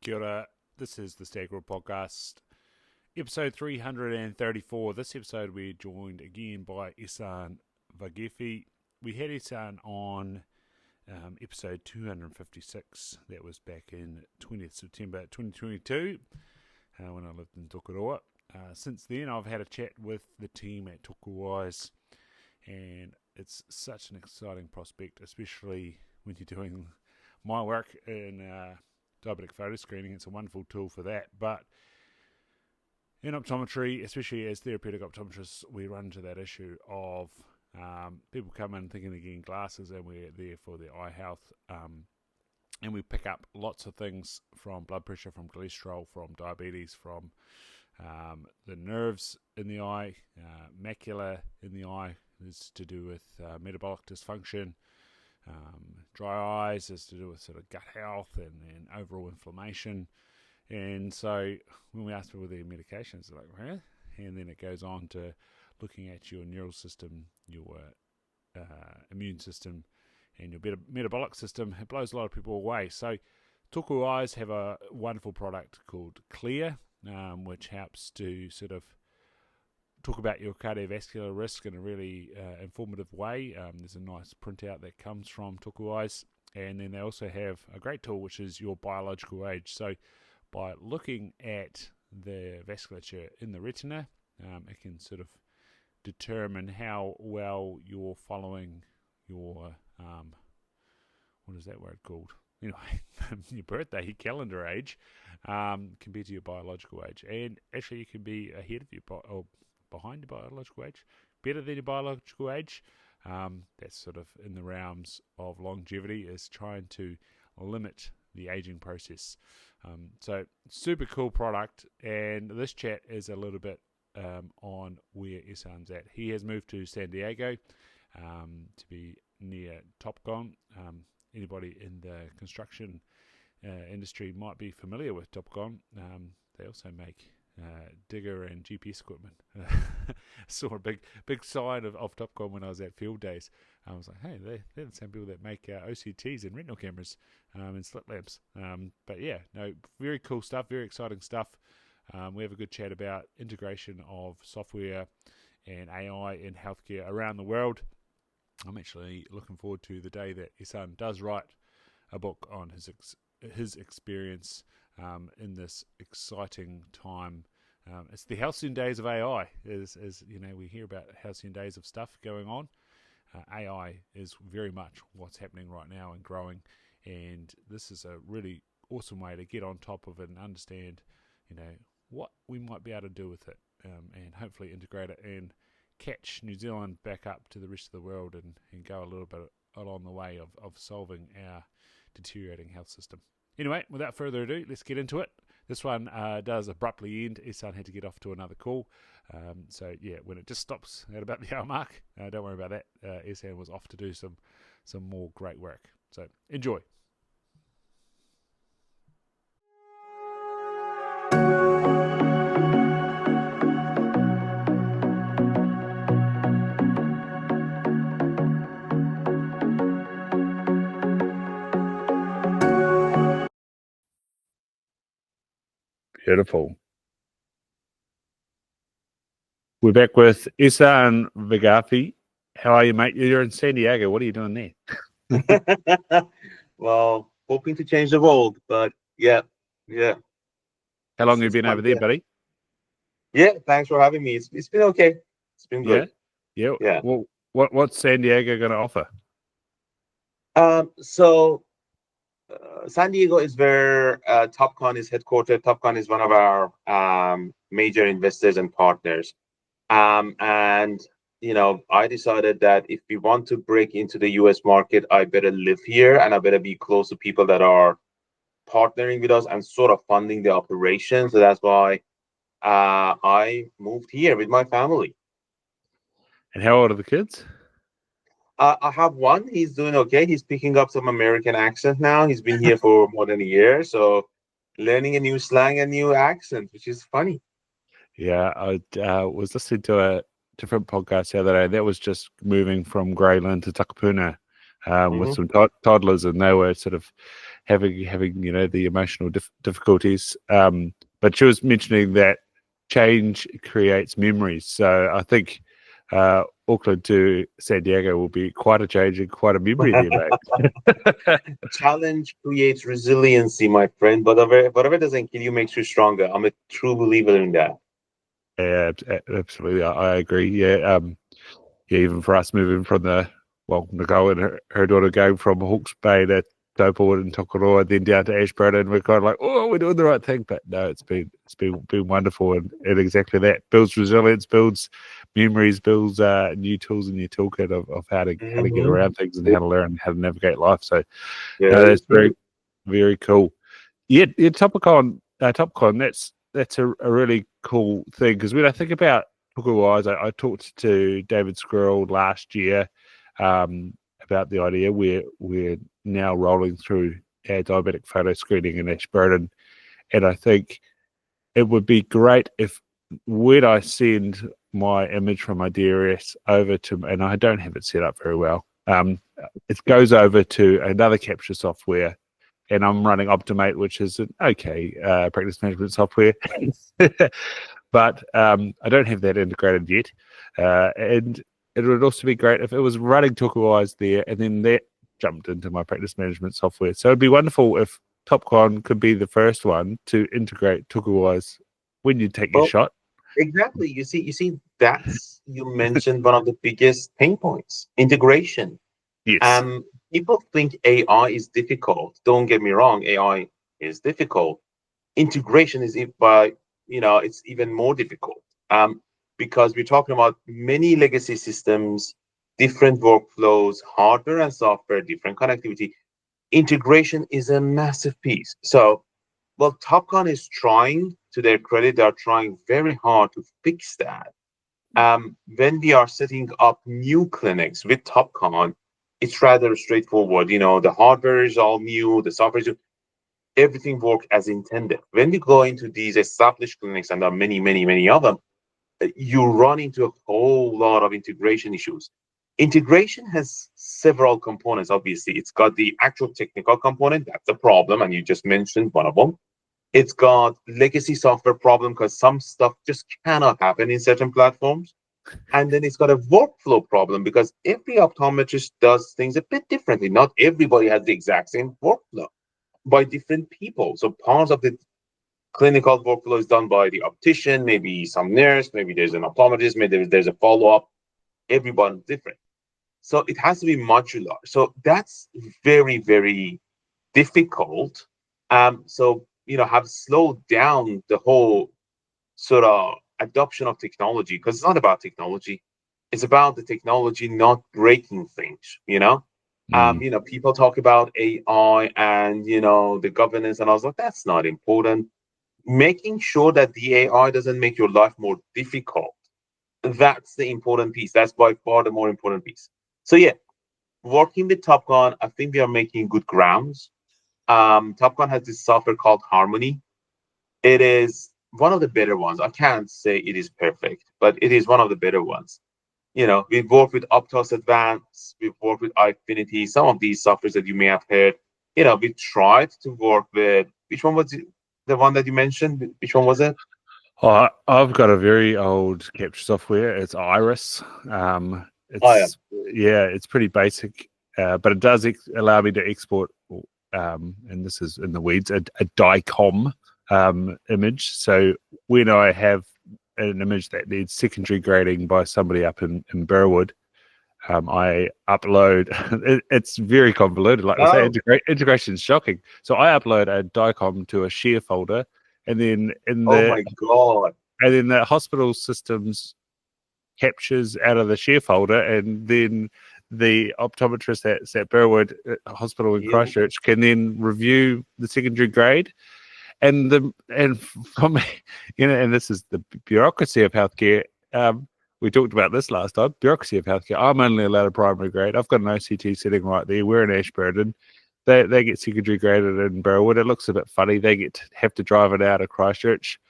Kia ora. This is the Stag World Podcast, episode 334. This episode we're joined again by Ehsan Vaghefi. We had Ehsan on episode 256. That was back in 20th September 2022 when I lived in Toku. Since then, I've had a chat with the team at Toku, and it's such an exciting prospect, especially when you're doing my work in diabetic photo screening. It's a wonderful tool for that. But in optometry, especially as therapeutic optometrists, we run into that issue of people come in thinking they're getting glasses, and we're there for their eye health. And we pick up lots of things from blood pressure, from cholesterol, from diabetes, from the nerves in the eye, macula in the eye is to do with metabolic dysfunction. Dry eyes is to do with sort of gut health and overall inflammation. And so when we ask people their medications, they're like, huh? And then it goes on to looking at your neural system, your immune system, and your metabolic system. It blows a lot of people away. So Toku Eyes have a wonderful product called Clear, which helps to sort of talk about your cardiovascular risk in a really informative way. There's a nice printout that comes from Toku Eyes, and then they also have a great tool which is your biological age. So by looking at the vasculature in the retina, it can sort of determine how well you're following your what is that word called? Anyway, your birthday, your calendar age, compared to your biological age. And actually you can be ahead of your behind your biological age, better than your biological age. That's sort of in the realms of longevity, is trying to limit the aging process. So super cool product, and this chat is a little bit on where Ehsan's at. He has moved to San Diego to be near Topcon. Anybody in the construction industry might be familiar with Topcon. They also make digger and GPS equipment. Saw a big sign of Topcon when I was at Field Days. I was like, hey, they're the same people that make OCTs and retinal cameras and slit lamps. But yeah, no, very cool stuff, very exciting stuff. We have a good chat about integration of software and AI in healthcare around the world. I'm actually looking forward to the day that Ehsan does write a book on his experience in this exciting time. It's the halcyon days of AI. As you know, we hear about halcyon days of stuff going on. AI is very much what's happening right now and growing, and this is a really awesome way to get on top of it and understand, what we might be able to do with it, and hopefully integrate it and catch New Zealand back up to the rest of the world and go a little bit along the way of solving our deteriorating health system. Anyway, without further ado, let's get into it. This one does abruptly end. Ehsan had to get off to another call. So yeah, when it just stops at about the hour mark, don't worry about that. Ehsan was off to do some more great work. So enjoy. Beautiful. We're back with Ehsan Vaghefi. How are you, mate? You're in San Diego. What are you doing there? Well, hoping to change the world, but yeah. How long have you been over there, buddy? Yeah, thanks for having me. It's been okay. It's been good. Yeah. Well, what's San Diego going to offer? San Diego is where Topcon is headquartered. Topcon is one of our major investors and partners. And I decided that if we want to break into the US market, I better live here and I better be close to people that are partnering with us and sort of funding the operation. So that's why I moved here with my family. And how old are the kids? I have one. He's doing okay. He's picking up some American accent now. He's been here for more than a year, so learning a new slang and new accent, which is funny. Yeah, I was listening to a different podcast the other day. That was just moving from Greyland to Takapuna with some toddlers, and they were sort of having the emotional difficulties. But she was mentioning that change creates memories. So I think Auckland to San Diego will be quite a change and quite a memory there, mate. Challenge creates resiliency, my friend. Whatever doesn't kill you makes you stronger. I'm a true believer in that. Yeah, absolutely. I agree. Yeah, even for us moving from Nicole and her daughter going from Hawke's Bay to Taupo and Tokoroa, then down to Ashburton, we're kind of like, oh, we're doing the right thing. But no, it's been wonderful, and exactly that builds resilience, builds memories, builds new tools in your toolkit of how to get around things and how to learn how to navigate life. So that's very, very cool. Yeah, Topicon, that's a really cool thing, because when I think about Toku Wise, I talked to David Squirrel last year about the idea. We're now rolling through our diabetic photo screening in Ashburton, and I think it would be great if, when I send my image from my DRS over to, and I don't have it set up very well, it goes over to another capture software, and I'm running Optimate, which is an okay practice management software. But I don't have that integrated yet. And it would also be great if it was running TalkWise there, and then that jumped into my practice management software. So it'd be wonderful if TopCon could be the first one to integrate TalkWise when you take your shot. Exactly. You see, you mentioned one of the biggest pain points: integration. Yes. People think AI is difficult. Don't get me wrong, AI is difficult. Integration is it's even more difficult. Because we're talking about many legacy systems, different workflows, hardware and software, different connectivity. Integration is a massive piece. So, well, Topcon is trying, to their credit, they're trying very hard to fix that. When we are setting up new clinics with Topcon, it's rather straightforward. The hardware is all new, the software is everything works as intended. When we go into these established clinics, and there are many, many, many of them, you run into a whole lot of integration issues. Integration has several components, obviously. It's got the actual technical component, that's a problem, and you just mentioned one of them. It's got legacy software problem because some stuff just cannot happen in certain platforms. And then it's got a workflow problem because every optometrist does things a bit differently. Not everybody has the exact same workflow by different people. So parts of the clinical workflow is done by the optician, maybe some nurse, maybe there's an optometrist, maybe there's a follow-up. Everyone's different. So it has to be modular. So that's very, very difficult. Have slowed down the whole sort of adoption of technology, because it's not about technology. It's about the technology not breaking things. People talk about AI and, the governance, and I was like, that's not important. Making sure that the AI doesn't make your life more difficult. That's the important piece. That's by far the more important piece. So yeah, working with Topcon, I think we are making good grounds. Topcon has this software called Harmony. It is one of the better ones. I can't say it is perfect, but it is one of the better ones. We've worked with Optos Advanced, we've worked with iFinity, some of these softwares that you may have heard. We tried to work with, which one was it? The one that you mentioned? Which one was it? I've got a very old capture software. It's Iris. It's pretty basic, but it does allow me to export, and this is in the weeds, a DICOM image. So when I have an image that needs secondary grading by somebody up in Burwood, I upload. It's very convoluted. Like I say, integration is shocking. So I upload a DICOM to a share folder, and then my God. And then the hospital systems captures out of the share folder, and then the optometrist at Burwood Hospital in Christchurch can then review the secondary grade. And from and this is the bureaucracy of healthcare. We talked about this last time. Bureaucracy of healthcare. I'm only allowed a primary grade. I've got an OCT sitting right there. We're in Ashburton. They get secondary graded in Burwood. It looks a bit funny. They have to drive it out of Christchurch.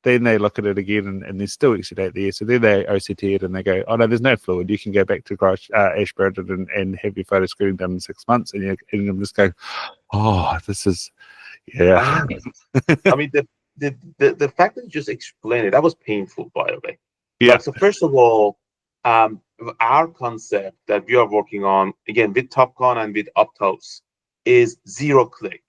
then they look at it again and there's still exudate there. So then they OCT it and they go, oh no, there's no fluid. You can go back to Ashburton and have your photo screening done in 6 months. And I'm just going, oh, this is, yeah. I know. I mean, the fact that you just explained it, that was painful, by the way. Yeah. Like, so first of all, our concept that we are working on, again, with Topcon and with Optos, is zero click.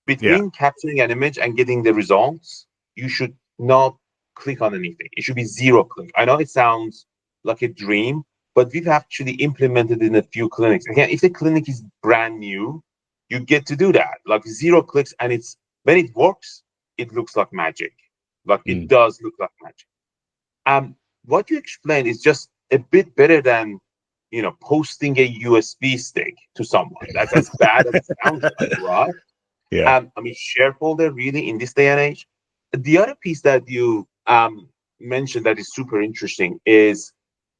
Between capturing an image and getting the results, you should not click on anything. It should be zero click. I know it sounds like a dream, but we've actually implemented in a few clinics. Again, if the clinic is brand new, you get to do that, like zero clicks, and it's when it works, it looks like magic. Like it does look like magic. What you explained is just a bit better than, posting a USB stick to someone. That's as bad as it sounds like, right? Yeah. I mean, shareholder really in this day and age. The other piece that you mentioned that is super interesting is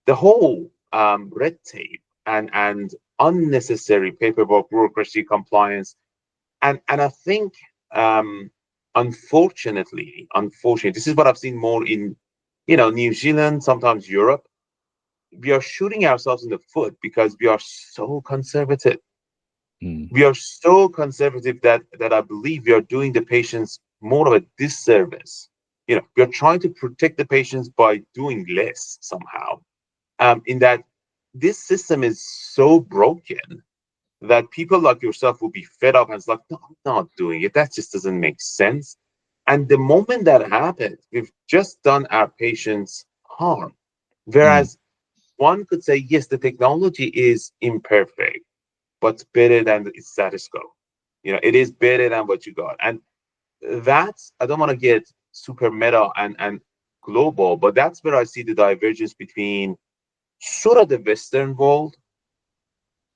the whole red tape and unnecessary paperwork, bureaucracy, compliance, and I think unfortunately, this is what I've seen more in New Zealand, sometimes Europe. We are shooting ourselves in the foot because we are so conservative. We are so conservative that I believe we are doing the patients more of a disservice. We are trying to protect the patients by doing less somehow. In that this system is so broken that people like yourself will be fed up and it's like, no, I'm not doing it. That just doesn't make sense. And the moment that happens, we've just done our patients harm. Whereas one could say, yes, the technology is imperfect, but better than its status quo. It is better than what you got. And that's, I don't want to get super meta and global, but that's where I see the divergence between sort of the Western world,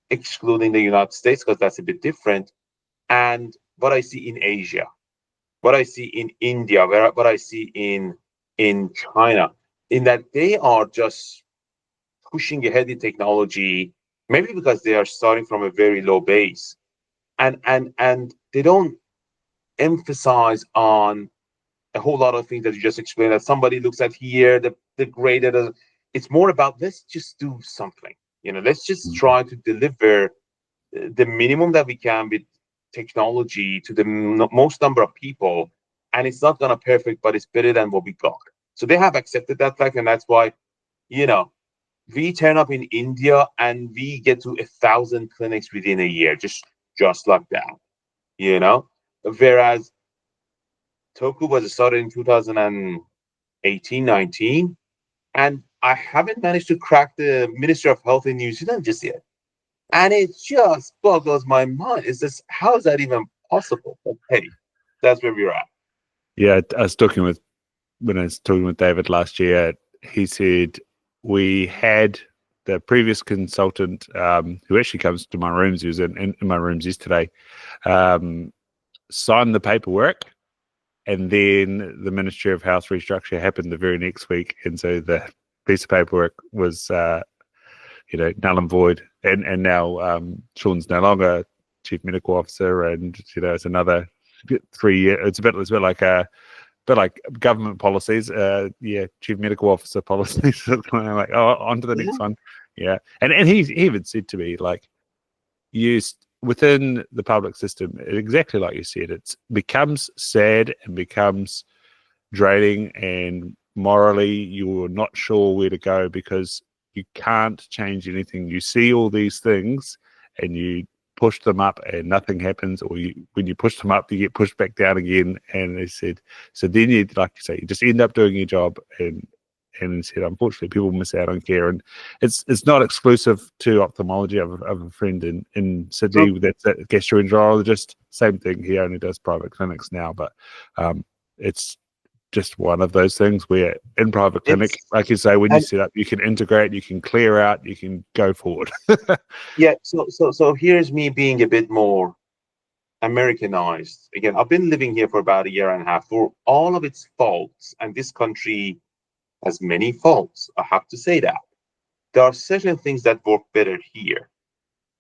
excluding the United States, because that's a bit different, and what I see in Asia, what I see in India, what I see in China, in that they are just pushing ahead in technology, maybe because they are starting from a very low base, and they don't emphasize on a whole lot of things that you just explained. That somebody looks at here, the graded. It's more about let's just do something. Let's just try to deliver the minimum that we can with technology to the most number of people, and it's not gonna perfect, but it's better than what we got. So they have accepted that fact, and that's why we turn up in India and we get to 1,000 clinics within a year, just like that. Whereas Toku was started in 2018, 19, and I haven't managed to crack the Ministry of Health in New Zealand just yet. And it just boggles my mind. Is this, how is that even possible? But hey, that's where we're at. Yeah, when I was talking with David last year, he said we had the previous consultant who actually comes to my rooms, he was in my rooms yesterday, signed the paperwork, and then the Ministry of Health restructure happened the very next week, and so the piece of paperwork was null and void, and now Sean's no longer chief medical officer, and it's another 3 year. It's a bit like government policies, chief medical officer policies. I'm like, oh, on to the next one. Yeah, and he even said to me, like, used within the public system, exactly like you said, it becomes sad and becomes draining, and morally you're not sure where to go because you can't change anything. You see all these things and you push them up and nothing happens, or when you push them up you get pushed back down again. And they said, so then you, like you say, you just end up doing your job, and he said unfortunately people miss out on care. And it's not exclusive to ophthalmology. I have a friend in Sydney that's a gastroenterologist, same thing. He only does private clinics now, but it's just one of those things where in private clinic, like you say, when you set up, you can integrate, you can clear out, you can go forward. Yeah. So here's me being a bit more Americanized. Again, I've been living here for about a year and a half. For all of its faults, and this country has many faults, I have to say that there are certain things that work better here,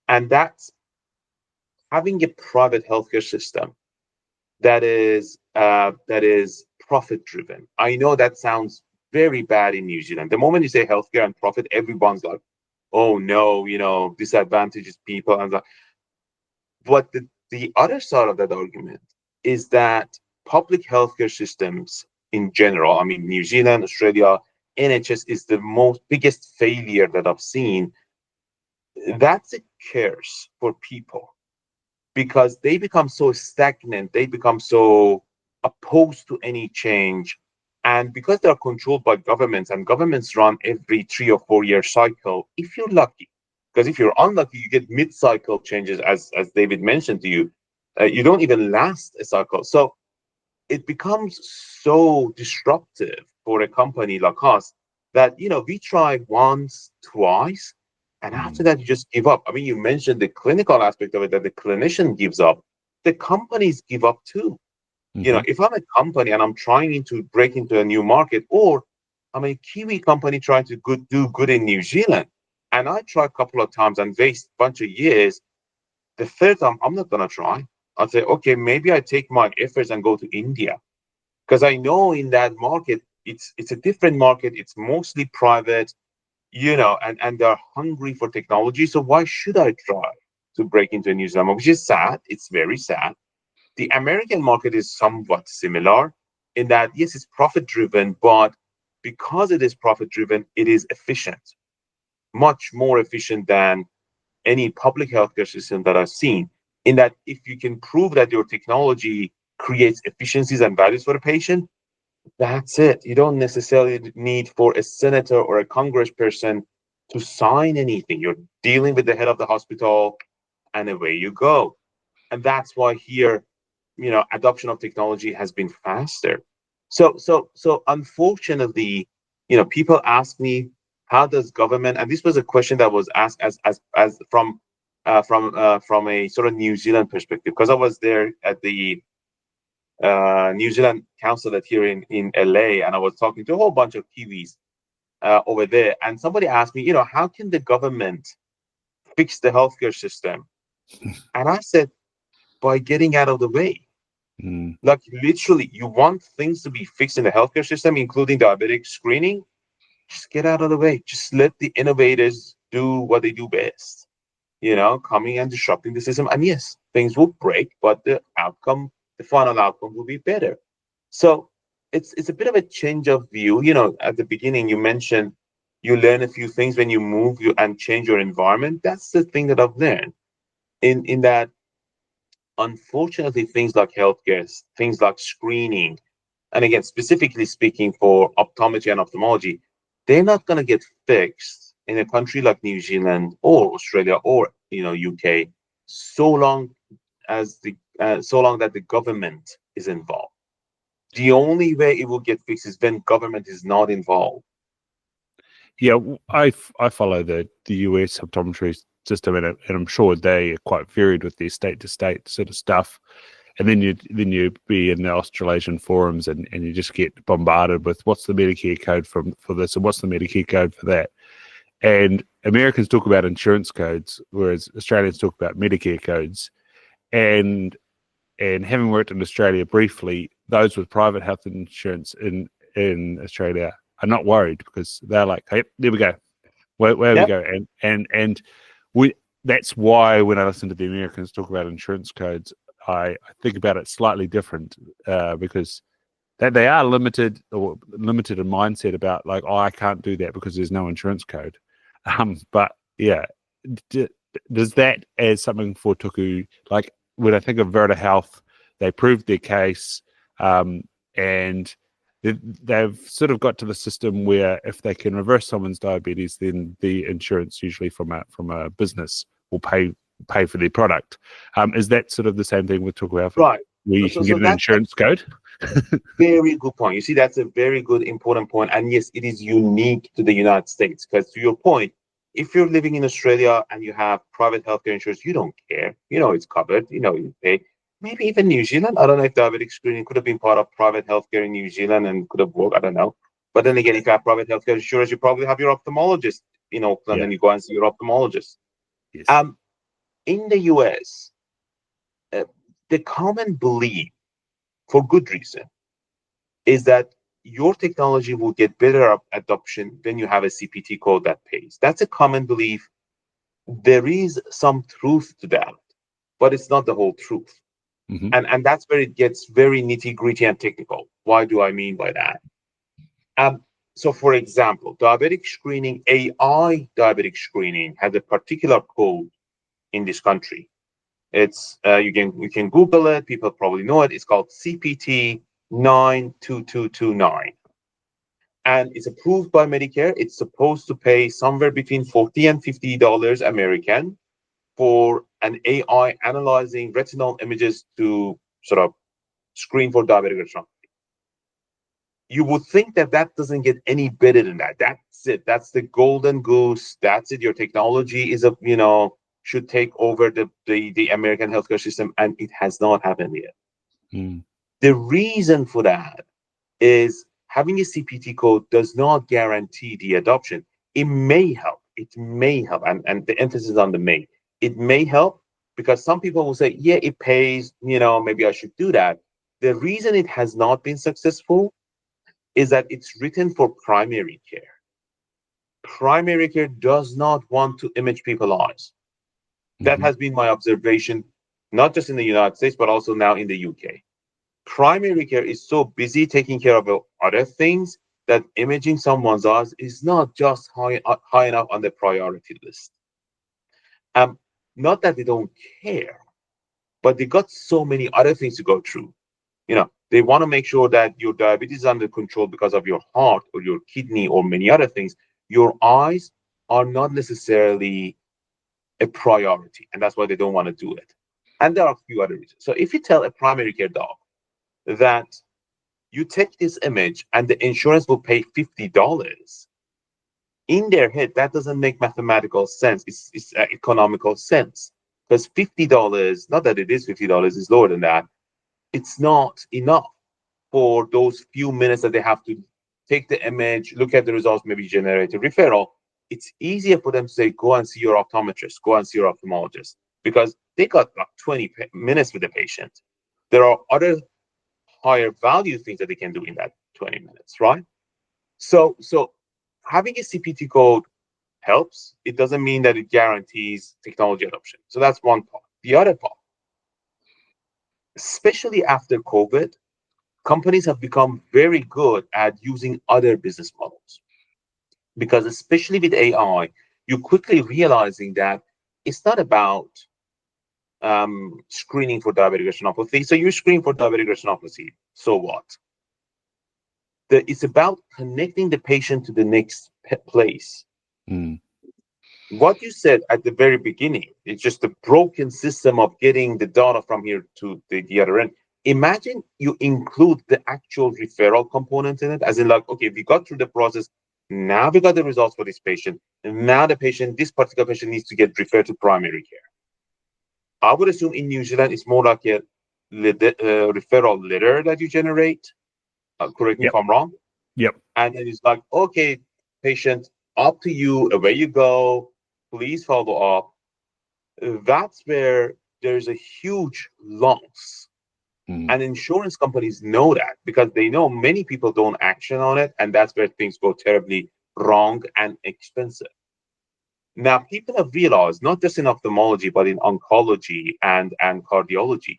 and that's having a private healthcare system that is profit driven. I know that sounds very bad in New Zealand. The moment you say healthcare and profit, everyone's like, oh no, disadvantages people. And but the other side of that argument is that public healthcare systems in general, I mean, New Zealand, Australia, NHS is the most biggest failure that I've seen. That's a curse for people because they become so stagnant, they become so opposed to any change. And because they're controlled by governments and governments run every 3 or 4 year cycle, if you're lucky, because if you're unlucky, you get mid-cycle changes, as David mentioned to you, you don't even last a cycle. So it becomes so disruptive for a company like us that we try once, twice, and after Mm. that you just give up. I mean, you mentioned the clinical aspect of it, that the clinician gives up, the companies give up too. Mm-hmm. If I'm a company and I'm trying to break into a new market, or I'm a Kiwi company trying to do good in New Zealand, and I try a couple of times and waste a bunch of years, the third time I'm not gonna try. I'll say, okay, maybe I take my efforts and go to India, because I know in that market it's a different market. It's mostly private, and they're hungry for technology. So why should I try to break into a New Zealand market? Which is sad. It's very sad. The American market is somewhat similar in that yes, it's profit driven, but because it is profit driven, it is efficient, much more efficient than any public healthcare system that I've seen. In that, if you can prove that your technology creates efficiencies and values for the patient, that's it. You don't necessarily need for a senator or a congressperson to sign anything. You're dealing with the head of the hospital, and away you go. And that's why here, adoption of technology has been faster. So unfortunately, people ask me, how does government? And this was a question that was asked as from a sort of New Zealand perspective, because I was there at the New Zealand consulate here in LA, and I was talking to a whole bunch of Kiwis over there, and somebody asked me, how can the government fix the healthcare system? And I said, by getting out of the way. Mm. Like literally, you want things to be fixed in the healthcare system, including diabetic screening, just get out of the way. Just let the innovators do what they do best, coming and disrupting the system. And yes, things will break, but the final outcome will be better. So it's a bit of a change of view. At the beginning you mentioned you learn a few things when you move and change your environment. That's the thing that I've learned in that unfortunately things like healthcare, things like screening, and again, specifically speaking for optometry and ophthalmology, they're not going to get fixed in a country like New Zealand or Australia or UK so long so long that the government is involved. The only way it will get fixed is when government is not involved. Yeah, I follow the US optometry system, and I'm sure they are quite varied with their state to state sort of stuff. And then you be in the Australasian forums, and you just get bombarded with what's the Medicare code for this and what's the Medicare code for that. And Americans talk about insurance codes, whereas Australians talk about Medicare codes. And having worked in Australia briefly, those with private health insurance in Australia are not worried because they're like, hey, there we go, where we Yep. go, and we. That's why when I listen to the Americans talk about insurance codes, I think about it slightly different because they are limited in mindset about like, oh, I can't do that because there's no insurance code. But yeah, d- does that as something for Toku? Like when I think of Verta Health, they proved their case, and they've sort of got to the system where if they can reverse someone's diabetes, then the insurance usually from a business will pay for their product. Is that sort of the same thing with Toku Health, Right. where So, you so, can get so an that's a insurance code? very good point. You see, that's a very good, important point. And yes, it is unique to the United States because, to your point, if you're living in Australia and you have private healthcare insurance, you don't care. It's covered. You pay. Maybe even New Zealand. I don't know if diabetic screening could have been part of private healthcare in New Zealand and could have worked. I don't know. But then again, if you have private healthcare insurance, you probably have your ophthalmologist in Auckland Yeah. and you go and see your ophthalmologist. Yes. Um, in the US, the common belief, for good reason, is that your technology will get better adoption when you have a CPT code that pays. That's a common belief. There is some truth to that, but it's not the whole truth. Mm-hmm. And that's where it gets very nitty gritty and technical. Why do I mean by that? So, for example, diabetic screening, AI diabetic screening, has a particular code in this country. It's you can Google it. People probably know it. It's called CPT 92229, and it's approved by Medicare. It's supposed to pay somewhere between $40 and $50 American for an AI analyzing retinal images to sort of screen for diabetic retinopathy. You would think that that doesn't get any better than that. That's it. That's the golden goose. That's it. Your technology is should take over the American healthcare system, and it has not happened yet. Mm. The reason for that is having a CPT code does not guarantee the adoption. It may help. It may help, and the emphasis on the may. It may help because some people will say, yeah, it pays, maybe I should do that. The reason it has not been successful is that it's written for primary care. Primary care does not want to image people's eyes. That Mm-hmm. has been my observation, not just in the United States, but also now in the UK. Primary care is so busy taking care of other things that imaging someone's eyes is not just high enough on the priority list. Um, Not that they don't care, but they got so many other things to go through. They want to make sure that your diabetes is under control because of your heart or your kidney or many other things. Your eyes are not necessarily a priority, and that's why they don't want to do it. And there are a few other reasons. So if you tell a primary care doc that you take this image and the insurance will pay $50, in their head, that doesn't make mathematical sense. It's economical sense. Because $50, not that it is $50, is lower than that, it's not enough for those few minutes that they have to take the image, look at the results, maybe generate a referral. It's easier for them to say, go and see your optometrist, go and see your ophthalmologist, because they got like 20 minutes with the patient. There are other higher value things that they can do in that 20 minutes, right? So having a CPT code helps. It doesn't mean that it guarantees technology adoption. So that's one part. The other part, especially after COVID, companies have become very good at using other business models, because especially with AI, you're quickly realizing that it's not about screening for diabetic retinopathy. So you screen for diabetic retinopathy. So what? It's about connecting the patient to the next place. Mm. What you said at the very beginning, it's just a broken system of getting the data from here to the other end. Imagine you include the actual referral component in it, as in like, okay, we got through the process, now we got the results for this patient, and now this particular patient needs to get referred to primary care. I would assume in New Zealand, it's more like a referral letter that you generate. Correct me if Yep. I'm wrong. Yep. And then it's like, okay, patient, up to you, away you go, please follow up. That's where there's a huge loss. Mm. And insurance companies know that because they know many people don't action on it. And that's where things go terribly wrong and expensive. Now, people have realized, not just in ophthalmology, but in oncology and cardiology,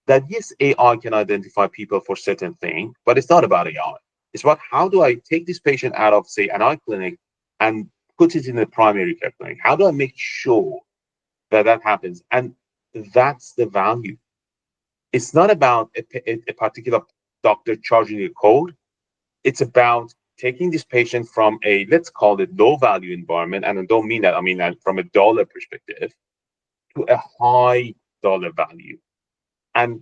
that yes, AI can identify people for certain things, but it's not about AI. It's about how do I take this patient out of, say, an eye clinic and put it in a primary care clinic? How do I make sure that that happens? And that's the value. It's not about a particular doctor charging a code. It's about taking this patient from a, let's call it, low value environment. And I don't mean that, I mean that from a dollar perspective, to a high dollar value. And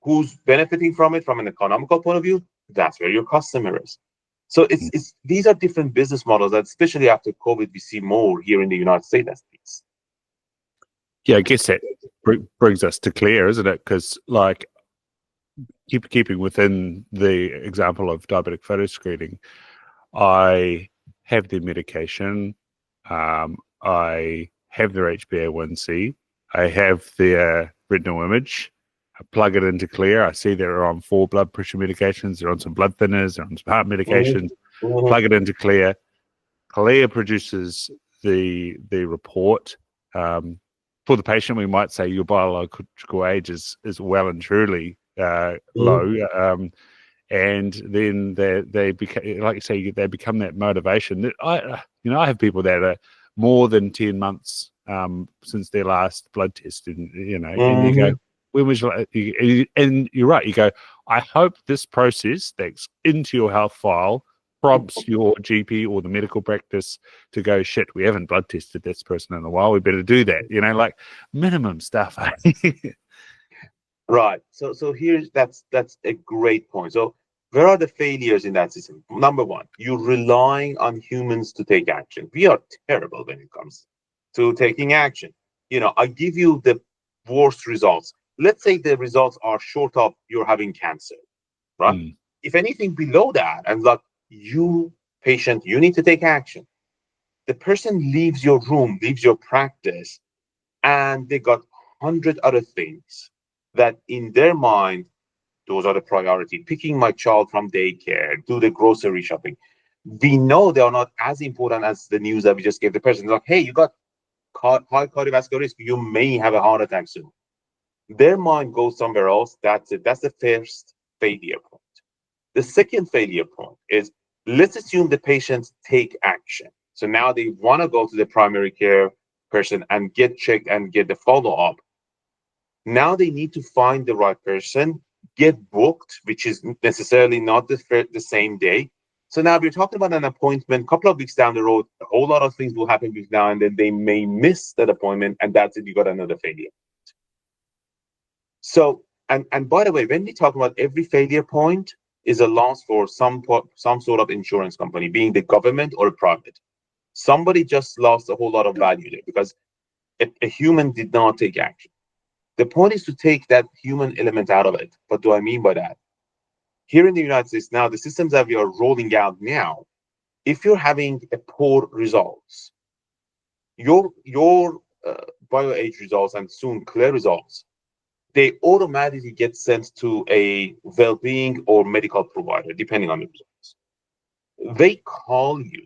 who's benefiting from it from an economical point of view? That's where your customer is. So it's these are different business models that, especially after COVID, we see more here in the United States as these. Yeah, I guess that brings us to Claire, isn't it? Because, like, keeping within the example of diabetic photo screening, I have their medication, I have their HbA1c, I have their retinal image, plug it into Clear. I see they're on 4 blood pressure medications. They're on some blood thinners. They're on some heart medications. Plug it into Clear. Clear produces the report. For the patient, we might say your biological age is well and truly low. And then they become, like you say, they become that motivation. I have people that are more than 10 months since their last blood test, and and you go, when was and you're right, you go, I hope this process that's into your health file prompts your GP or the medical practice to go, shit, we haven't blood tested this person in a while, we better do that, like minimum stuff. Right. So here's that's a great point. So where are the failures in that system? Number one, you're relying on humans to take action. We are terrible when it comes to taking action. I give you the worst results. Let's say the results are short of you're having cancer, right? If anything below that, and like, you patient, you need to take action. The person leaves your room, leaves your practice, and they got 100 other things that in their mind, those are the priority. Picking my child from daycare, do the grocery shopping. We know they are not as important as the news that we just gave the person. Like, hey, you got high cardiovascular risk. You may have a heart attack soon. Their mind goes somewhere else. That's it. That's the first failure point. The second failure point is, let's assume the patients take action. So now they want to go to the primary care person and get checked and get the follow-up. Now they need to find the right person, get booked, which is necessarily not the same day. So now we're talking about an appointment a couple of weeks down the road. A whole lot of things will happen between now and then. They may miss that appointment, and that's it. You got another failure. So, and by the way, when we talk about every failure point is a loss for some sort of insurance company, being the government or private. Somebody just lost a whole lot of value there because a human did not take action. The point is to take that human element out of it. What do I mean by that? Here in the United States now, the systems that we are rolling out now, if you're having a poor results, your bio age results and soon Clear results, they automatically get sent to a well-being or medical provider, depending on the results. They call you.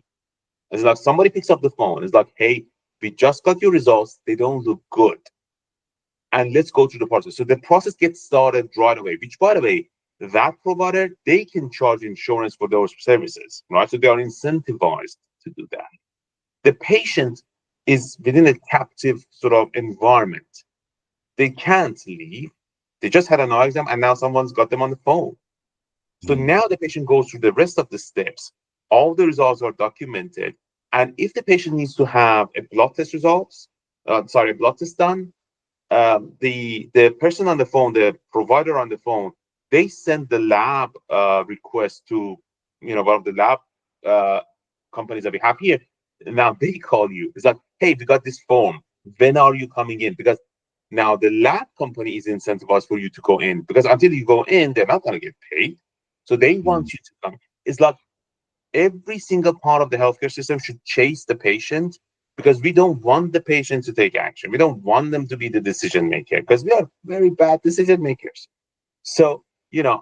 It's like somebody picks up the phone. It's like, hey, we just got your results. They don't look good. And let's go through the process. So the process gets started right away, which, by the way, that provider, they can charge insurance for those services, right? So they are incentivized to do that. The patient is within a captive sort of environment. They can't leave. They just had an eye exam and now someone's got them on the phone. So now the patient goes through the rest of the steps. All the results are documented. And if the patient needs to have a blood test blood test done, the person on the phone, the provider on the phone, they send the lab request to one of the lab companies that we have here. Now they call you. It's like, hey, we got this form. When are you coming in? Because now the lab company is incentivized for you to go in, because until you go in, they're not going to get paid. So they want you to come. It's like every single part of the healthcare system should chase the patient, because we don't want the patient to take action. We don't want them to be the decision maker, because we are very bad decision makers. So,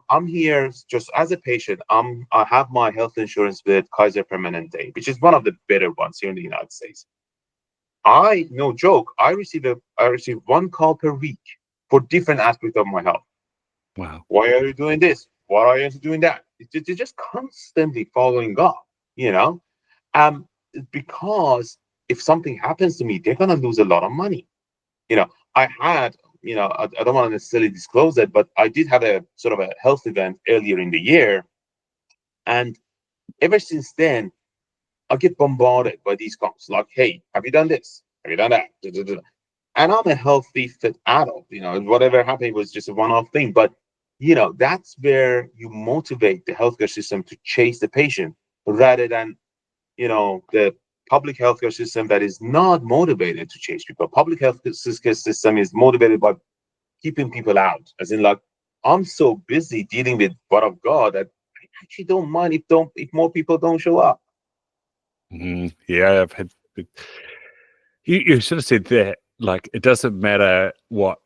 I'm here just as a patient. I have my health insurance with Kaiser Permanente, which is one of the better ones here in the United States. No joke, I receive one call per week for different aspects of my health. Wow. Why are you doing this? Why are you doing that? They're just constantly following up, because if something happens to me, they're gonna lose a lot of money. I had, I don't want to necessarily disclose it, but I did have a sort of a health event earlier in the year, and ever since then, I get bombarded by these calls like, "Hey, have you done this? Have you done that?" And I'm a healthy, fit adult. Whatever happened was just a one-off thing. But that's where you motivate the healthcare system to chase the patient, rather than the public healthcare system that is not motivated to chase people. Public healthcare system is motivated by keeping people out, as in, like, I'm so busy dealing with what I've got that I actually don't mind if more people don't show up. Yeah, I've had. You should have said that. Like, it doesn't matter what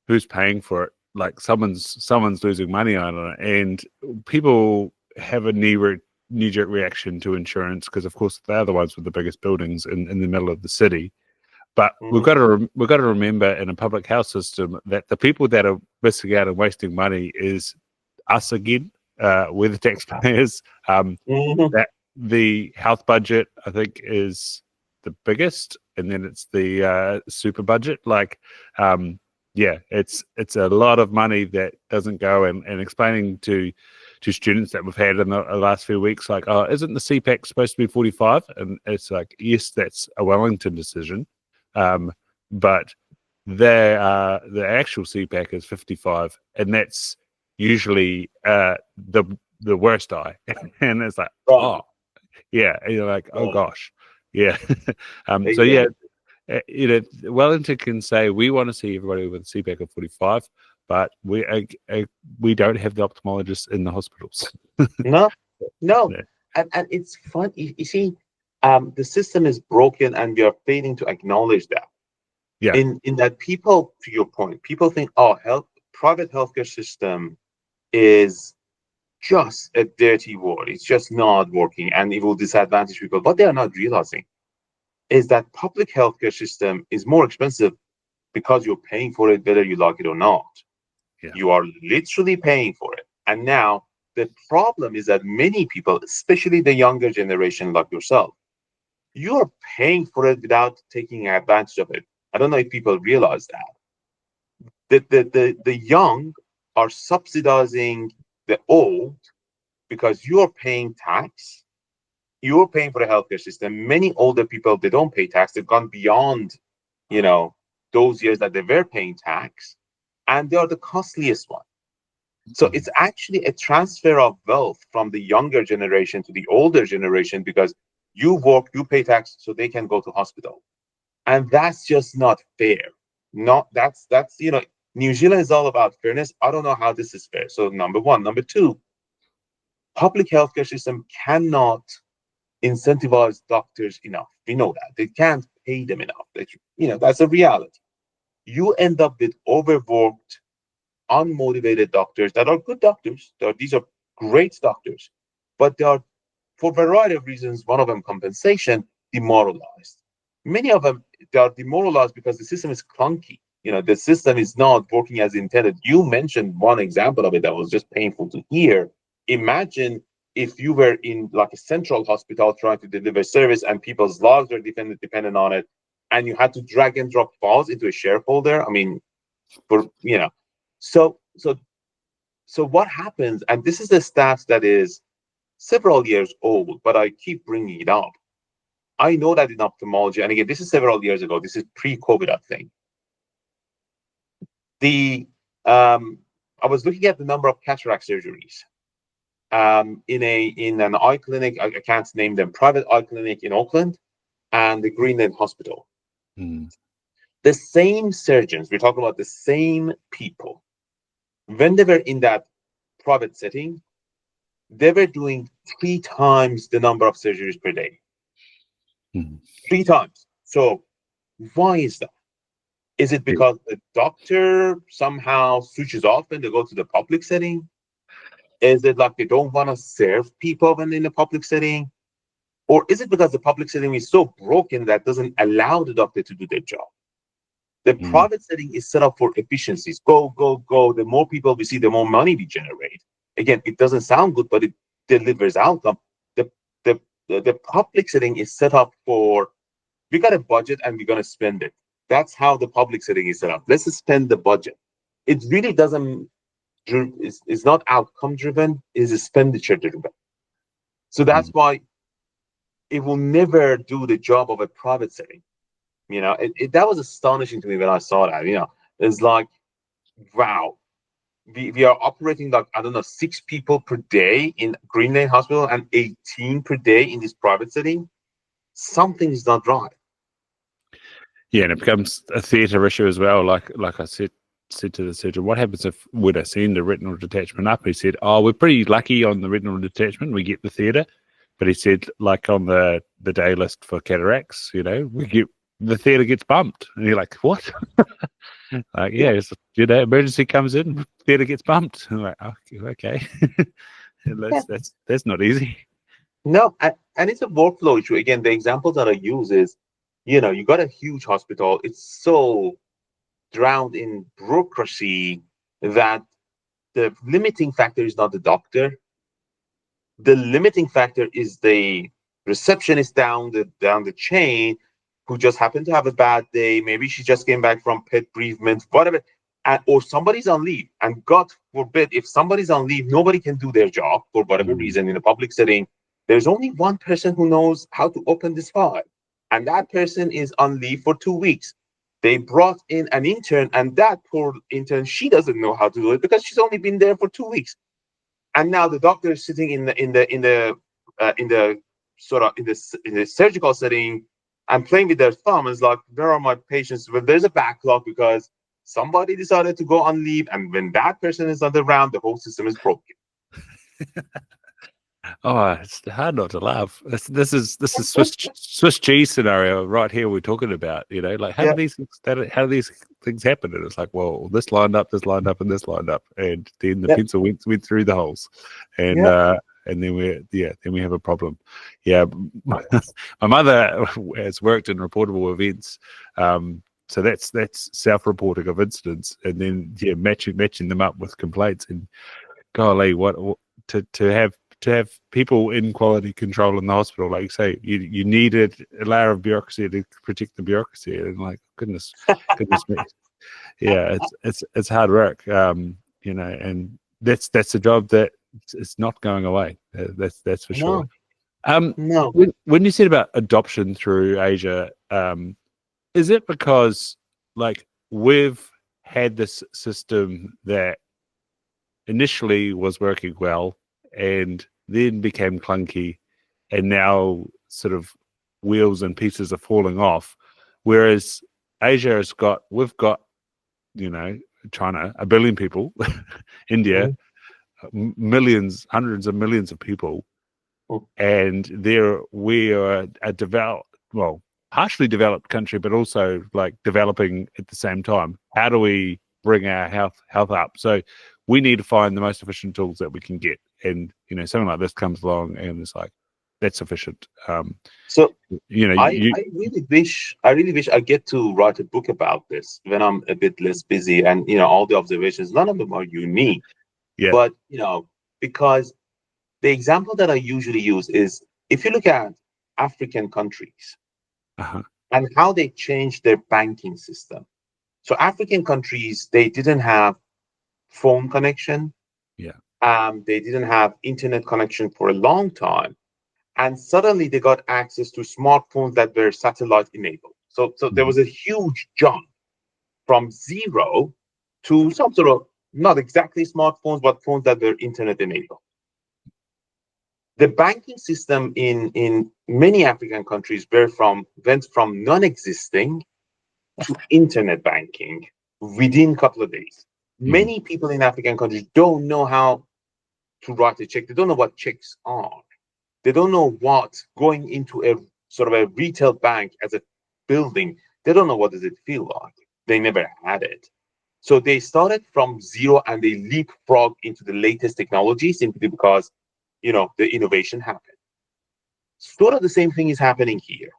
who's paying for it? Like someone's losing money on it, and people have a knee-jerk reaction to insurance because, of course, they're the ones with the biggest buildings in the middle of the city. But we've got to remember in a public health system that the people that are missing out and wasting money is us again. We're the taxpayers. That the health budget, I think, is the biggest, and then it's the super budget. Like, it's a lot of money that doesn't go. And explaining to students that we've had in the last few weeks, like, oh, isn't the CPAC supposed to be 45? And it's like, yes, that's a Wellington decision, but the actual CPAC is 55, and that's usually the worst eye. And it's like, oh, yeah, and you're like, oh gosh, yeah. So yeah, Wellington can say we want to see everybody with a CPAC of 45, but we don't have the ophthalmologists in the hospitals. No. And it's fun. You see, the system is broken, and we are failing to acknowledge that. Yeah. In that, people, to your point, people think, oh, private healthcare system is just a dirty word. It's just not working, and it will disadvantage people. What they are not realizing is that public healthcare system is more expensive because you're paying for it, whether you like it or not. Yeah. You are literally paying for it. And now the problem is that many people, especially the younger generation like yourself, you are paying for it without taking advantage of it. I don't know if people realize that. The young are subsidizing the old because you're paying tax. You're paying for the healthcare system. Many older people, they don't pay tax. They've gone beyond, those years that they were paying tax, and they are the costliest one. So it's actually a transfer of wealth from the younger generation to the older generation, because you work, you pay tax, so they can go to hospital. And that's just not fair. That's New Zealand is all about fairness. I don't know how this is fair. So number one. Number two, public healthcare system cannot incentivize doctors enough. We know that. They can't pay them enough. That's a reality. You end up with overworked, unmotivated doctors that are good doctors. These are great doctors, but they are, for a variety of reasons, one of them compensation, demoralized. Many of them, they are demoralized because the system is clunky. The system is not working as intended. You mentioned one example of it that was just painful to hear. Imagine if you were in like a central hospital trying to deliver service and people's lives were dependent on it, and you had to drag and drop files into a shareholder. I mean, so what happens? And this is a stat that is several years old, but I keep bringing it up. I know that in ophthalmology, and again, this is several years ago. This is pre-COVID, I think. I was looking at the number of cataract surgeries in an eye clinic. I can't name them. Private eye clinic in Auckland and the Greenland Hospital. The same surgeons, we're talking about the same people. When they were in that private setting, they were doing 3 times the number of surgeries per day. 3 times. So why is that? Is it because the doctor somehow switches off when they go to the public setting? Is it like they don't want to serve people when in the public setting? Or is it because the public setting is so broken that doesn't allow the doctor to do their job? The private setting is set up for efficiencies. Go, go, go. The more people we see, the more money we generate. Again, it doesn't sound good, but it delivers outcome. The public setting is set up for, we got a budget and we're going to spend it. That's how the public setting is set up. Let's spend the budget. It really doesn't, it's not outcome driven, it's expenditure driven. So that's why it will never do the job of a private setting. That was astonishing to me when I saw that. It's like, wow, we are operating like, I don't know, 6 people per day in Greenland Hospital and 18 per day in this private setting. Something is not right. Yeah, and it becomes a theatre issue as well. Like I said to the surgeon, what happens if we'd have seen the retinal detachment up? He said, oh, we're pretty lucky on the retinal detachment. We get the theatre. But he said, like on the day list for cataracts, we get, the theatre gets bumped. And you're like, what? Like, Yeah. yeah, it's, emergency comes in, theater gets bumped. I'm like, okay. And Yeah. that's not easy. No, and it's a workflow issue. Again, the example that I use is, you got a huge hospital. It's so drowned in bureaucracy that the limiting factor is not the doctor. The limiting factor is the receptionist down the chain who just happened to have a bad day. Maybe she just came back from pet bereavement, whatever, or somebody's on leave. And God forbid, if somebody's on leave, nobody can do their job for whatever Mm, reason in a public setting. There's only one person who knows how to open this file, and that person is on leave for 2 weeks. They brought in an intern, and that poor intern, she doesn't know how to do it because she's only been there for 2 weeks. And now the doctor is sitting in the sort of in the surgical setting and playing with their thumb. Is like, where are my patients? Well, there's a backlog because somebody decided to go on leave, and when that person is not around, the whole system is broken. oh, it's hard not to laugh. This is Swiss cheese scenario right here we're talking about. Like Yeah, how do these things happen? And it's like, well, this lined up, and this lined up, and then the yeah, pencil went through the holes, and yeah. uh, and then we have a problem. Yeah, my mother has worked in reportable events. So that's self-reporting of incidents, and then matching them up with complaints. And golly, what to have people in quality control in the hospital, like you say, you needed a layer of bureaucracy to protect the bureaucracy, and like goodness me, yeah, it's hard work, and that's a job that it's not going away. That's for sure. No, Um, no. when you said about adoption through Asia, is it because like we've had this system that initially was working well and then became clunky, and now sort of wheels and pieces are falling off, whereas we've got, China, 1 billion people, India, Mhm. millions, hundreds of millions of people, and we are a developed, well, partially developed country, but also like developing at the same time. How do we bring our health up? So we need to find the most efficient tools that we can get, and something like this comes along, and it's like that's sufficient. So I, You I really wish I get to write a book about this when I'm a bit less busy, and all the observations, none of them are unique, yeah, but because the example that I usually use is, if you look at African countries uh-huh, and how they changed their banking system. So African countries, they didn't have phone connection. yeah, They didn't have internet connection for a long time. And suddenly they got access to smartphones that were satellite enabled. So there mhm, was a huge jump from zero to some sort of, not exactly smartphones, but phones that were internet enabled. The banking system in many African countries went from non-existing to internet banking within a couple of days. mhm, Many people in African countries don't know how to write a check. They don't know what checks are. They don't know what going into a sort of a retail bank as a building. They don't know what does it feel like. They never had it. So they started from zero and they leapfrog into the latest technology simply because the innovation happened. Sort of the same thing is happening here.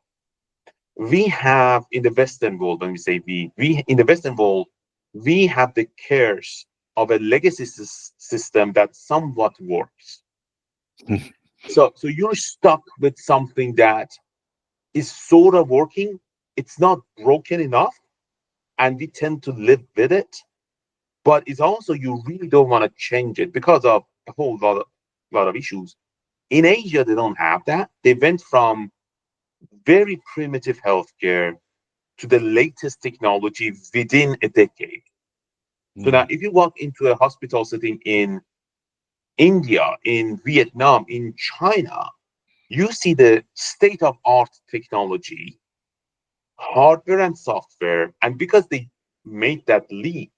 We have in the Western world, when we say we in the Western world, we have the curse of a legacy system that somewhat works. So you're stuck with something that is sort of working. It's not broken enough, and we tend to live with it. But it's also, you really don't want to change it because of a whole lot of issues. In Asia, they don't have that. They went from very primitive healthcare to the latest technology within a decade. So now, mhm, if you walk into a hospital setting in India, in Vietnam, in China, you see the state of art technology, hardware and software. And because they made that leap,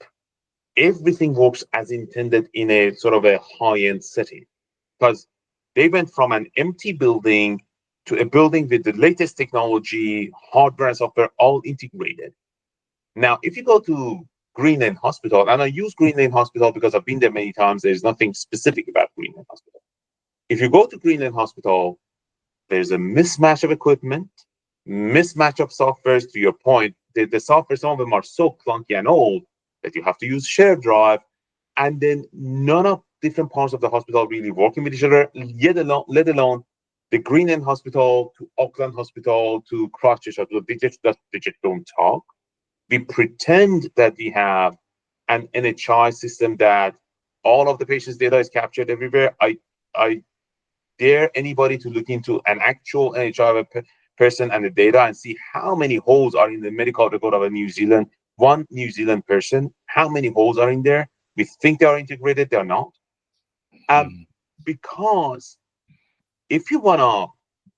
everything works as intended in a sort of a high end setting. Because they went from an empty building to a building with the latest technology, hardware and software all integrated. Now, if you go to Green Lane Hospital, and I use Green Lane Hospital because I've been there many times. There's nothing specific about Green Lane Hospital. If you go to Green Lane Hospital, there's a mismatch of equipment, mismatch of softwares. To your point, the software, some of them are so clunky and old that you have to use shared drive, and then none of different parts of the hospital really working with each other, let alone the Green Lane Hospital to Auckland Hospital to Christchurch Hospital. They just don't talk. We pretend that we have an NHI system that all of the patient's data is captured everywhere. I dare anybody to look into an actual NHI person and the data and see how many holes are in the medical record of one New Zealand person. How many holes are in there? We think they are integrated, they're not. Because if you want to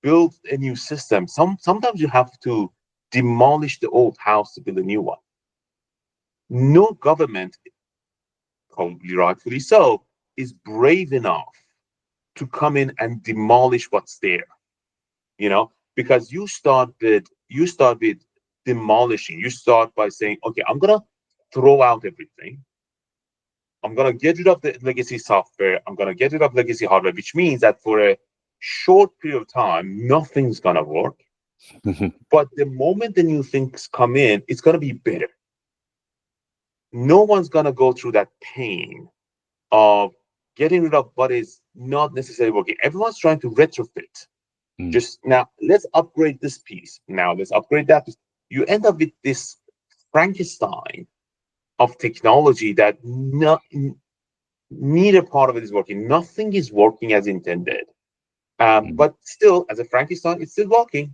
build a new system, sometimes you have to demolish the old house to build a new one. No government, probably rightfully so, is brave enough to come in and demolish what's there. Because you start with demolishing. You start by saying, okay, I'm gonna throw out everything. I'm gonna get rid of the legacy software. I'm gonna get rid of legacy hardware, which means that for a short period of time, nothing's gonna work. But the moment the new things come in, it's gonna be better. No one's gonna go through that pain of getting rid of what is not necessarily working. Everyone's trying to retrofit. Just now, let's upgrade this piece. Now, let's upgrade that piece. You end up with this Frankenstein of technology that neither part of it is working. Nothing is working as intended. But still, as a Frankenstein, it's still working.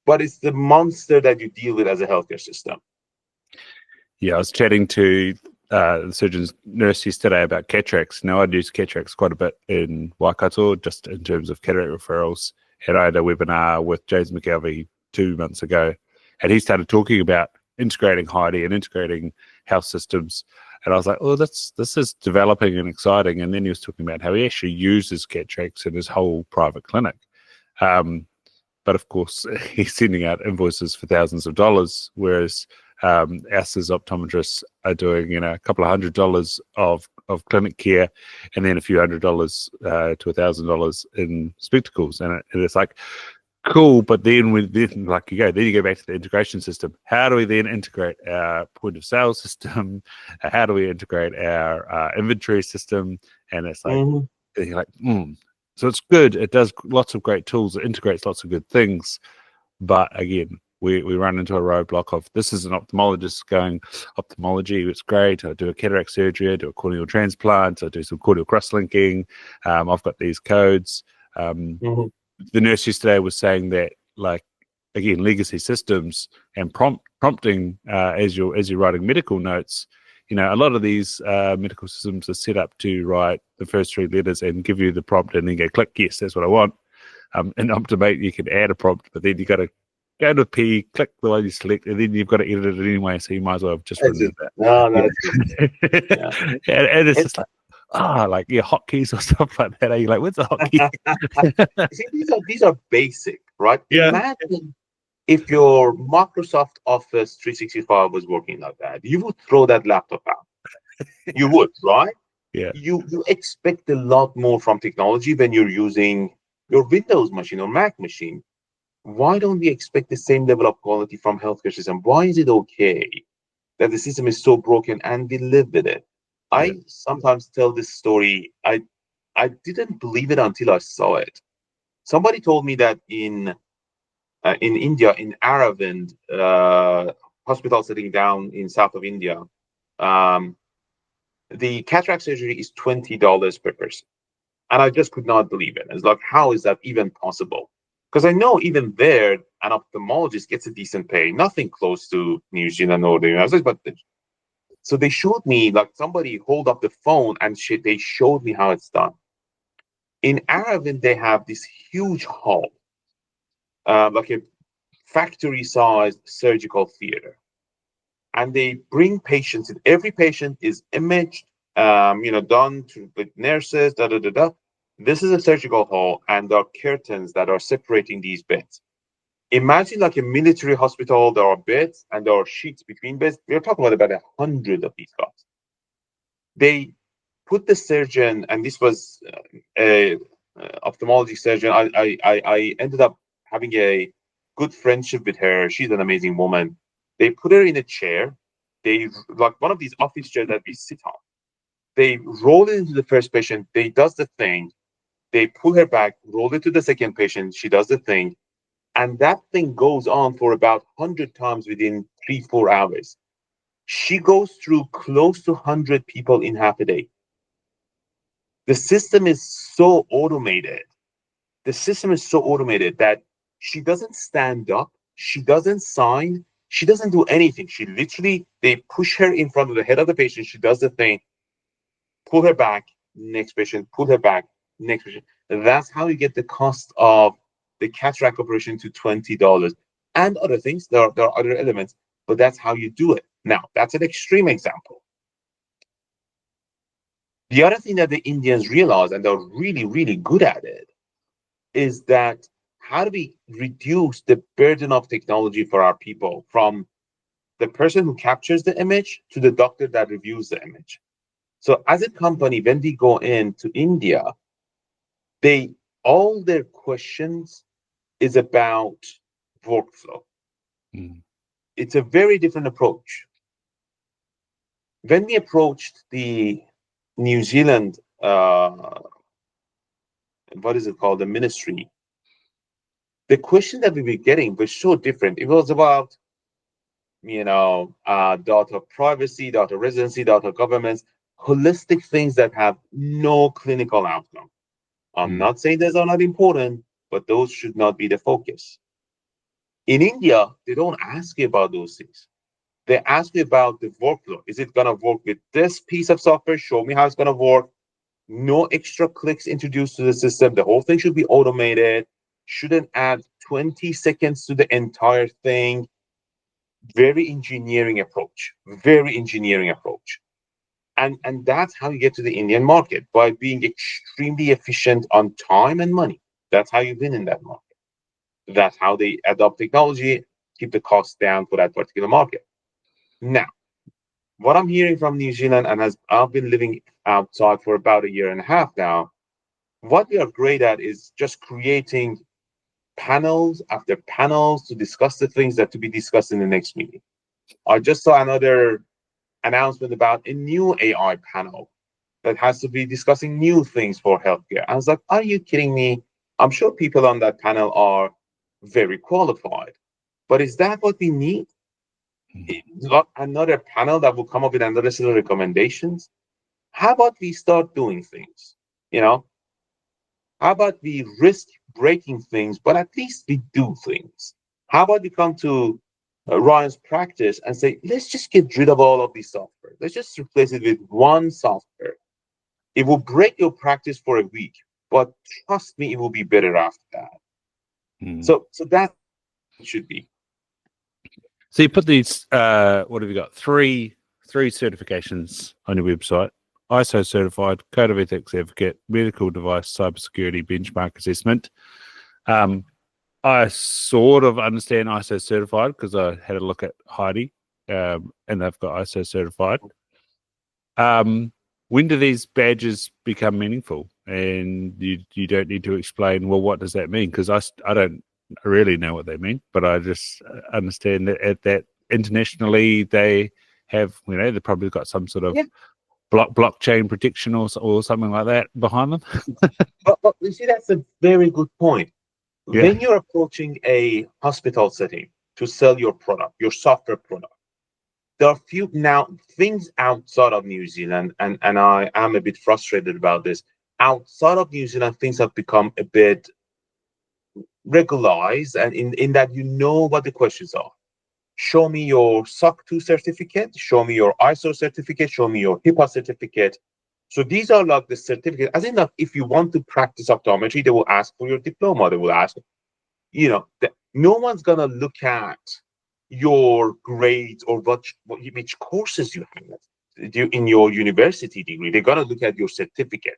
But it's the monster that you deal with as a healthcare system. Yeah, I was chatting to the surgeon's nurse yesterday about cataracts. Now, I'd use cataracts quite a bit in Waikato, just in terms of cataract referrals. And I had a webinar with James McGalvey 2 months ago, and he started talking about integrating Heidi and integrating health systems. And I was like, oh, this is developing and exciting. And then he was talking about how he actually uses cataracts in his whole private clinic. But of course, he's sending out invoices for thousands of dollars, whereas us as optometrists are doing, a couple of $100 of clinic care, and then a few $100 to $1,000 in spectacles, and it's like cool. But then then you go back to the integration system. How do we then integrate our point of sale system? How do we integrate our inventory system? And it's like, you're like, So it's good. It does lots of great tools. It integrates lots of good things. But again, we run into a roadblock of, this is an ophthalmologist going, ophthalmology, it's great. I do a cataract surgery, I do a corneal transplant, I do some corneal cross-linking. I've got these codes. The nurse yesterday was saying that, again, legacy systems and prompting as you're writing medical notes, a lot of these medical systems are set up to write the first 3 letters and give you the prompt and then go click, yes, that's what I want. In Optimate, you can add a prompt, but then you got to go to P, click the one you select, and then you've got to edit it anyway, so you might as well have just removed that. No, that's and it's just like, hotkeys or stuff like that. You're like, what's a hotkey? See, these are basic, right? Yeah. Imagine if your Microsoft Office 365 was working like that, you would throw that laptop out. You would, right? Yeah. You expect a lot more from technology when you're using your Windows machine or Mac machine. Why don't we expect the same level of quality from healthcare system? Why is it okay that the system is so broken and we live with it? Yeah. I sometimes tell this story. I didn't believe it until I saw it. Somebody told me that in India, in Aravind hospital sitting down in south of India, the cataract surgery is $20 per person. And I just could not believe it. It's like, how is that even possible? Because I know even there, an ophthalmologist gets a decent pay, nothing close to New Zealand or the United States. But so they showed me, somebody hold up the phone and they showed me how it's done. In Aravind, they have this huge hall, like a factory-sized surgical theater. And they bring patients in. Every patient is imaged, done with nurses, This is a surgical hall, and there are curtains that are separating these beds. Imagine like a military hospital. There are beds and there are sheets between beds. We're talking about 100 of these guys. They put the surgeon, and this was a ophthalmology surgeon. I ended up having a good friendship with her. She's an amazing woman. They put her in a chair. They like one of these office chairs that we sit on. They roll it into the first patient. They does the thing. They pull her back, roll it to the second patient. She does the thing, and that thing goes on for about 100 times within 3 4 hours. She goes through close to 100 people in half a day. The system is so automated. The system is so automated that she doesn't stand up, she doesn't sign, she doesn't do anything. She literally, they push her in front of the head of the patient. She does the thing, pull her back, next patient, pull her back, next patient. That's how you get the cost of the cataract operation to $20 and other things. There are other elements, but that's how you do it. Now, that's an extreme example. The other thing that the Indians realize, and they're really, really good at it, is that how do we reduce the burden of technology for our people from the person who captures the image to the doctor that reviews the image? So as a company, when we go into India, they all their questions is about workflow. Mm. It's a very different approach. When we approached the New Zealand, what is it called, the ministry, the question that we were getting was so different. It was about, data privacy, data residency, data governance, holistic things that have no clinical outcome. I'm Mm. not saying those are not important, but those should not be the focus. In India, they don't ask you about those things. They ask you about the workflow. Is it going to work with this piece of software? Show me how it's going to work. No extra clicks introduced to the system. The whole thing should be automated. Shouldn't add 20 seconds to the entire thing. Very engineering approach. Very engineering approach. And that's how you get to the Indian market, by being extremely efficient on time and money. That's how you win in that market. That's how they adopt technology, keep the costs down for that particular market. Now, what I'm hearing from New Zealand, and as I've been living outside for about a year and a half now, what we are great at is just creating panels after panels to discuss the things that to be discussed in the next meeting. I just saw another announcement about a new AI panel that has to be discussing new things for healthcare. I was like, are you kidding me? I'm sure people on that panel are very qualified, but is that what we need? Mm. Not another panel that will come up with another set of recommendations? How about we start doing things? You know, how about we risk breaking things, but at least we do things? How about we come to Ryan's practice and say, let's just get rid of all of these software. Let's just replace it with one software. It will break your practice for a week, but trust me, it will be better after that. Mm. So that should be. So you put these, what have you got? Three certifications on your website: ISO certified, Code of Ethics advocate, medical device cybersecurity benchmark assessment. I sort of understand ISO certified because I had a look at Heidi, and they've got ISO certified. When do these badges become meaningful? And you don't need to explain, well, what does that mean? Because I don't really know what they mean, but I just understand that at that internationally they have, they probably got some sort of Yeah. blockchain protection or something like that behind them. But you see, that's a very good point. Yeah. When you're approaching a hospital setting to sell your product, your software product, there are few now things outside of New Zealand, and I am a bit frustrated about this. Outside of New Zealand, things have become a bit regularized, and in that you know what the questions are. Show me your SOC 2 certificate, show me your ISO certificate, show me your HIPAA certificate. So these are like the certificate. As in, like, if you want to practice optometry, they will ask for your diploma. They will ask, no one's gonna look at your grades or which courses you have in your university degree. They're gonna look at your certificate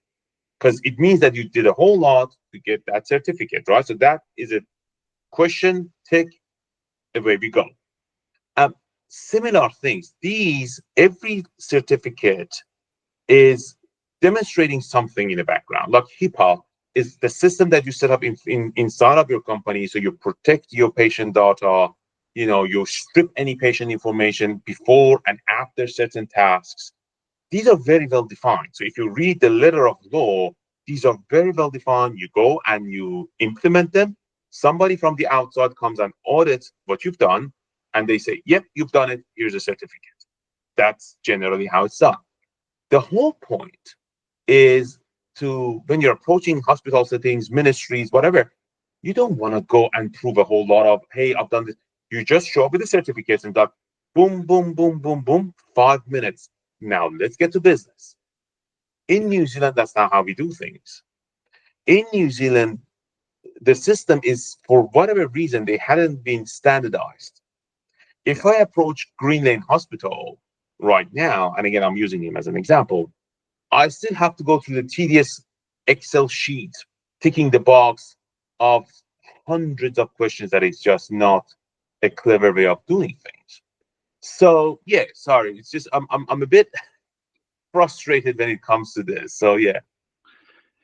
because it means that you did a whole lot to get that certificate, right? So that is a question, tick, away we go. Um, Similar things. Every certificate is demonstrating something in the background. Like HIPAA is the system that you set up inside of your company, so you protect your patient data. You strip any patient information before and after certain tasks. These are very well defined. So if you read the letter of law, these are very well defined. You go and you implement them. Somebody from the outside comes and audits what you've done, and they say, "Yep, you've done it. Here's a certificate." That's generally how it's done. The whole point is when you're approaching hospital settings, ministries, whatever, you don't want to go and prove a whole lot of, "Hey, I've done this." You just show up with the certificates and like, boom, boom, boom, boom, boom, 5 minutes. Now let's get to business. In New Zealand, that's not how we do things. In New Zealand, the system is, for whatever reason, they hadn't been standardized. If I approach Green Lane Hospital right now, and again, I'm using him as an example, I still have to go through the tedious Excel sheet, ticking the box of hundreds of questions that is just not a clever way of doing things. So yeah, sorry, it's just I'm a bit frustrated when it comes to this. So yeah.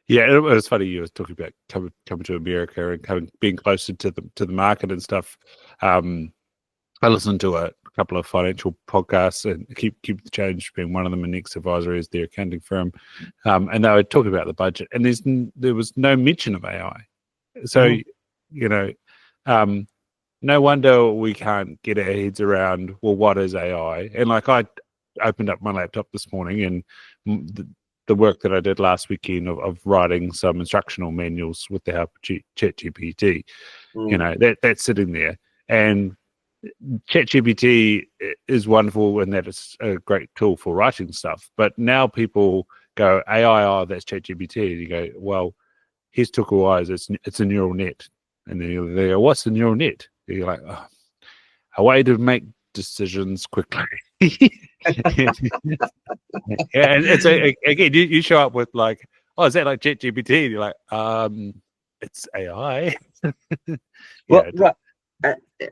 Yeah, it was funny you were talking about coming to America and being closer to the market and stuff. I listened to a couple of financial podcasts, and keep the change being one of them, and Next Advisory is their accounting firm, and they were talking about the budget, and there was no mention of AI. So no wonder we can't get our heads around, well, what is AI? And like, I opened up my laptop this morning, and the work that I did last weekend of writing some instructional manuals with the help of ChatGPT, that's sitting there. And ChatGPT is wonderful in that it's a great tool for writing stuff. But now people go, AI, oh, that's ChatGPT. And you go, well, here's Toku Eyes, it's a neural net. And then they go, what's a neural net? And you're like, oh, a way to make decisions quickly. And it's again, you show up with like, oh, is that like ChatGPT? And you're like, it's AI. Well, right.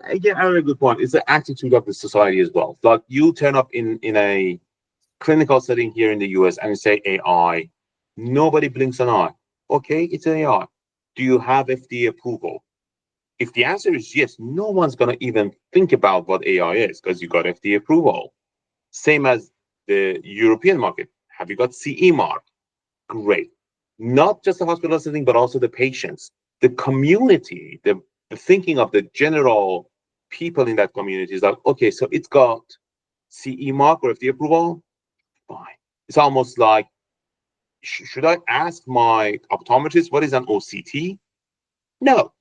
Again, I have a good point. It's the attitude of the society as well. Like, you turn up in a clinical setting here in the US and you say AI, nobody blinks an eye. Okay, it's AI. Do you have FDA approval? If the answer is yes, no one's going to even think about what AI is because you got FDA approval. Same as the European market. Have you got CE mark? Great. Not just the hospital setting, but also the patients, the community, the thinking of the general people in that community is like, okay, so it's got CE mark or FDA approval? Fine. It's almost like, should I ask my optometrist what is an OCT? No.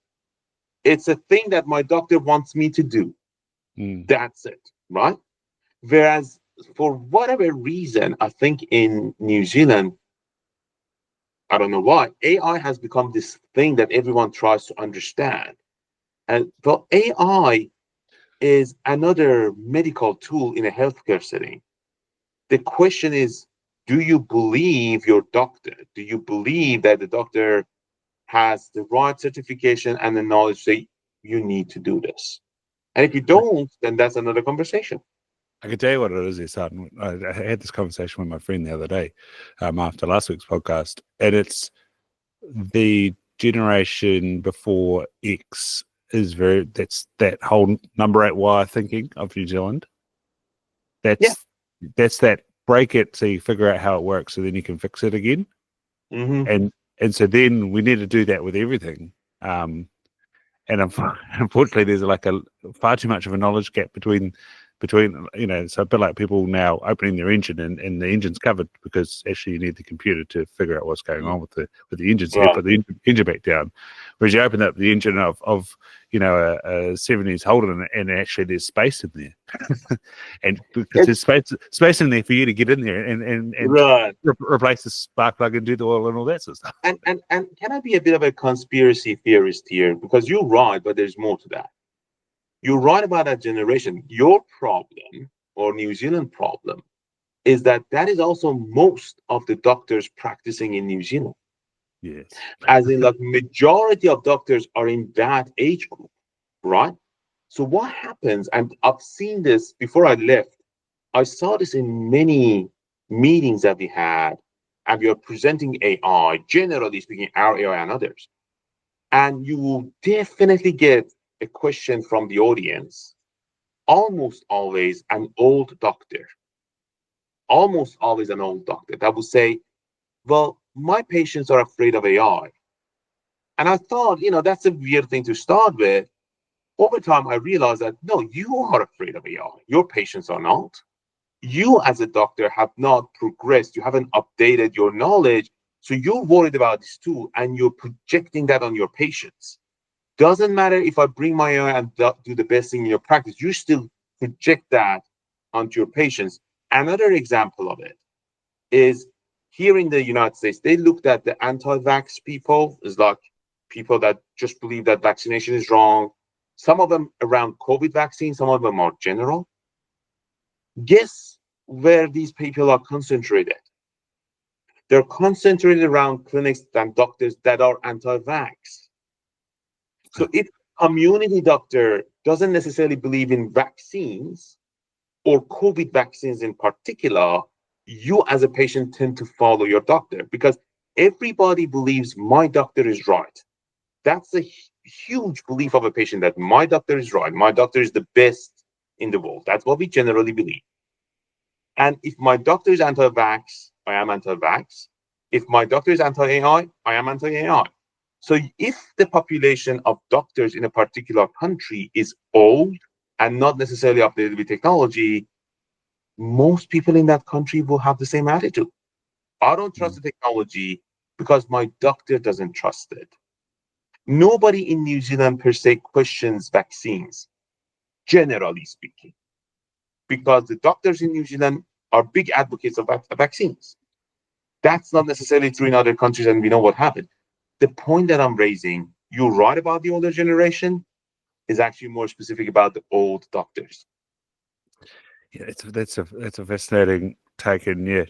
It's a thing that my doctor wants me to do. That's it, right? Whereas for whatever reason, I think in New Zealand, I don't know why, AI has become this thing that everyone tries to understand. And well, AI is another medical tool in a healthcare setting. The question is, do you believe your doctor? Do you believe that the doctor has the right certification and the knowledge that you need to do this? And if you don't, then that's another conversation. I can tell you what it is, Ehsan. I had this conversation with my friend the other day after last week's podcast, and it's the generation before X is that's that whole number 8 wire thinking of New Zealand. That's that break it so you figure out how it works so then you can fix it again. And so then we need to do that with everything. And unfortunately, there's like a far too much of a knowledge gap between so a bit like people now opening their engine and the engine's covered because actually you need the computer to figure out what's going on with the engine, so you put the engine back down. Whereas you open up the engine of a 70s Holden and actually there's space in there, and because there's space in there for you to get in there and replace the spark plug and do the oil and all that sort of stuff. And can I be a bit of a conspiracy theorist here? Because you're right, but there's more to that. You're right about that generation. Your problem, or New Zealand problem, is that is also most of the doctors practicing in New Zealand. Yes. As in, like, majority of doctors are in that age group. right? So what happens, and I've seen this before I left, I saw this in many meetings that we had, and we are presenting AI, generally speaking, our AI and others. And you will definitely get a question from the audience, almost always an old doctor, almost always an old doctor that will say, well, my patients are afraid of AI. And I thought, that's a weird thing to start with. Over time, I realized that no, you are afraid of AI. Your patients are not. You, as a doctor, have not progressed. You haven't updated your knowledge. So you're worried about this too, and you're projecting that on your patients. Doesn't matter if I bring my AI and do the best thing in your practice, you still project that onto your patients. Another example of it is here in the United States, they looked at the anti-vax people, is like people that just believe that vaccination is wrong. Some of them around COVID vaccine, some of them are general. Guess where these people are concentrated? They're concentrated around clinics and doctors that are anti-vax. So if community doctor doesn't necessarily believe in vaccines or COVID vaccines in particular, you as a patient tend to follow your doctor because everybody believes my doctor is right. That's a huge belief of a patient that my doctor is right. My doctor is the best in the world. That's what we generally believe. And if my doctor is anti-vax, I am anti-vax. If my doctor is anti-AI, I am anti-AI. So if the population of doctors in a particular country is old and not necessarily updated with technology, most people in that country will have the same attitude. I don't trust the technology because my doctor doesn't trust it. Nobody in New Zealand per se questions vaccines, generally speaking, because the doctors in New Zealand are big advocates of vaccines. That's not necessarily true in other countries, and we know what happened. The point that I'm raising, you're right about the older generation, is actually more specific about the old doctors. Yeah, that's a fascinating take, and yeah,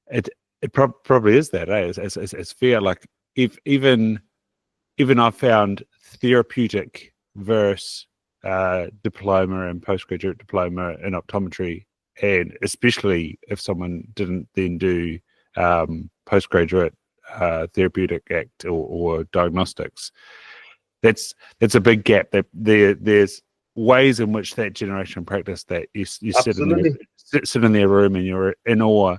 it probably is that. It's fair. Like if even I found therapeutic versus diploma and postgraduate diploma in optometry, and especially if someone didn't then do postgraduate therapeutic act or diagnostics, that's a big gap. That there's ways in which that generation practice that you sit in there, Absolutely. sit in their room and you're in awe,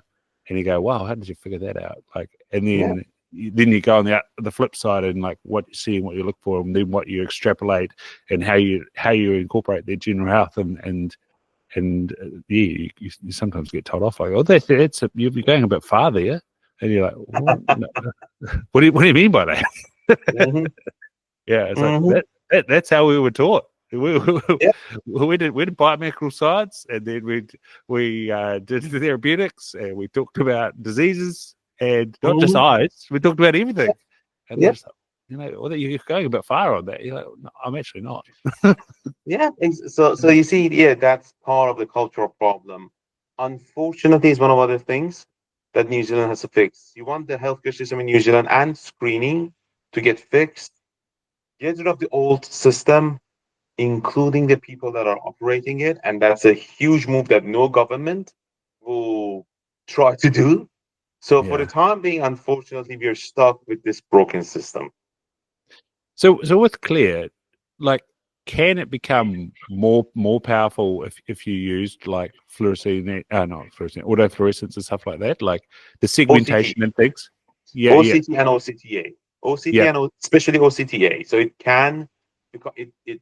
and you go, wow, how did you figure that out? Like, and Yeah. then you go on the flip side and like what you see and what you look for, and then what you extrapolate and how you incorporate their general health yeah, you sometimes get told off like, oh, you're going a bit far there, and you're like, well, no. What do you mean by that? Mm-hmm. Yeah, it's like Mm-hmm. that's how we were taught. Yeah. We did biomedical science, and then we did therapeutics, and we talked about diseases, and not just Mm-hmm. eyes. We talked about everything, and they're Yeah. just like, well, you're going a bit far on that. You're like, no, I'm actually not. Yeah. So you see, yeah, that's part of the cultural problem. Unfortunately, it's one of other things that New Zealand has to fix. You want the healthcare system in New Zealand and screening to get fixed. Get rid of the old system, including the people that are operating it. And that's a huge move that no government will try to do. So for the Yeah. time being, unfortunately, we are stuck with this broken system. So with Clear, like, can it become more powerful if you used like fluorescent, not fluorescent, autofluorescence and stuff like that, like the OCT, segmentation and things? Yeah, yeah, OCT and OCTA, OCT yeah. and especially OCTA. So it can become it.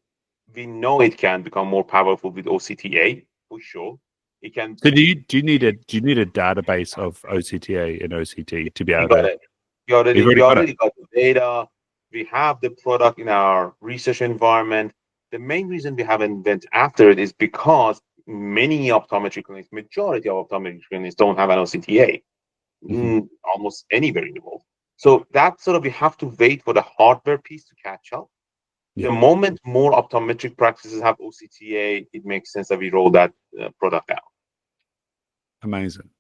We know it can become more powerful with OCTA for sure. It can. So do you need a database of OCTA and OCT to be We able got to? it. You've We already got it. already got the data. We have the product in our research environment. The main reason we haven't went after it is because many optometry clinics, majority of optometry clinics don't have an OCTA, Hmm. almost anywhere in the world. So that sort of we have to wait for the hardware piece to catch up. The Yeah, moment more optometric practices have OCTA, it makes sense that we roll that product out. amazing.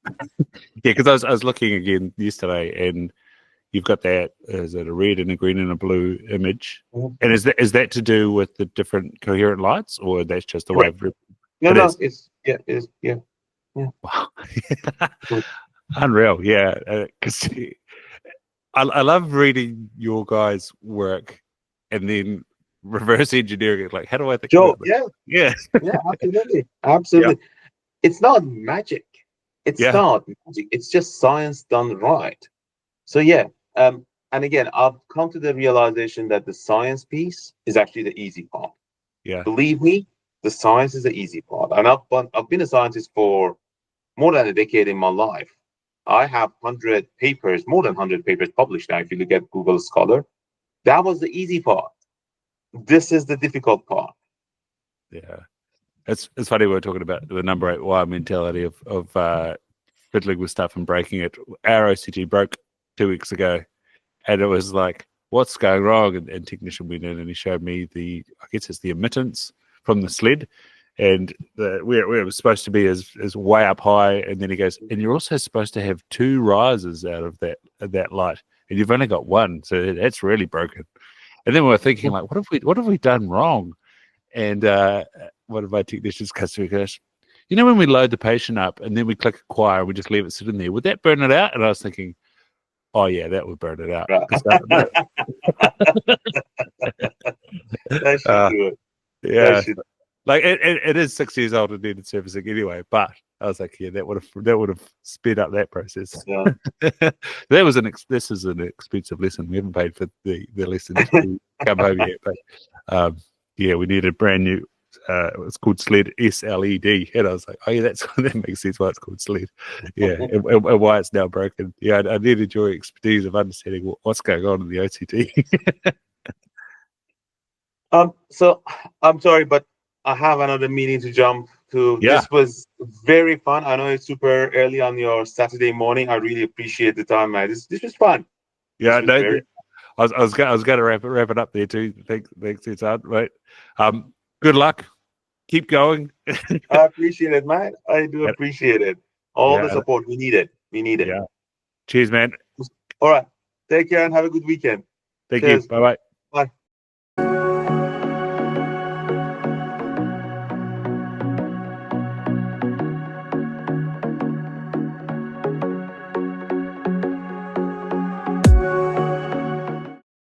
Yeah, because I was looking again yesterday, and you've got that, is it a red and a green and a blue image? Mhm. And is that to do with the different coherent lights, or that's just the way Correct. of No, it no, is? it's yeah. Wow. Mm. Unreal, yeah. Because I love reading your guys' work and then reverse engineering it. Like, how do I think Joe, about this? yeah, Yeah, yeah, absolutely, yeah, absolutely. It's not magic. It's yeah, not magic. It's just science done right. So yeah, and again, I've come to the realization that the science piece is actually the easy part. yeah. Believe me, the science is the easy part. And I've been a scientist for more than a decade in my life. I have 100 papers, more than 100 papers published now. If you look at Google Scholar, that was the easy part. This is the difficult part. Yeah. It's funny we're talking about the number 8 wire mentality of fiddling with stuff and breaking it. Our OCG broke 2 weeks ago, and it was like, what's going wrong? And technician went in and he showed me I guess it's the emittance from the sled, and where it was supposed to be is way up high. And then he goes, and you're also supposed to have 2 rises out of that light, and you've only got one, so that's really broken. And then we were thinking, like, what have we done wrong? And one of my technicians comes through and goes, you know, when we load the patient up and then we click acquire and we just leave it sitting there, would that burn it out? And I was thinking, oh yeah, that would burn it out. Right. 'Cause That should uh, do it. That yeah, should. like it is 6 years old and needed servicing anyway. But I was like, yeah, that would have sped up that process. Yeah. This is an expensive lesson. We haven't paid for the lesson to come home yet, but yeah, we need a brand new. It's called SLED, SLED, and I was like, oh yeah, that makes sense why it's called SLED. Yeah, and why it's now broken. Yeah, I needed your expertise of understanding what's going on in the OCD. So I'm sorry, but I have another meeting to jump to. Yeah, This was very fun. I know it's super early on your Saturday morning. I really appreciate the time, man. This was fun. yeah, This was no, very. I was going to wrap it up there too. Thanks, Ehsan. Right. Good luck. Keep going. I appreciate it, man. I do appreciate it. All the Yeah, support we need it. We need it. yeah. Cheers, man. All right. Take care and have a good weekend. Thank you. Cheers. Bye bye.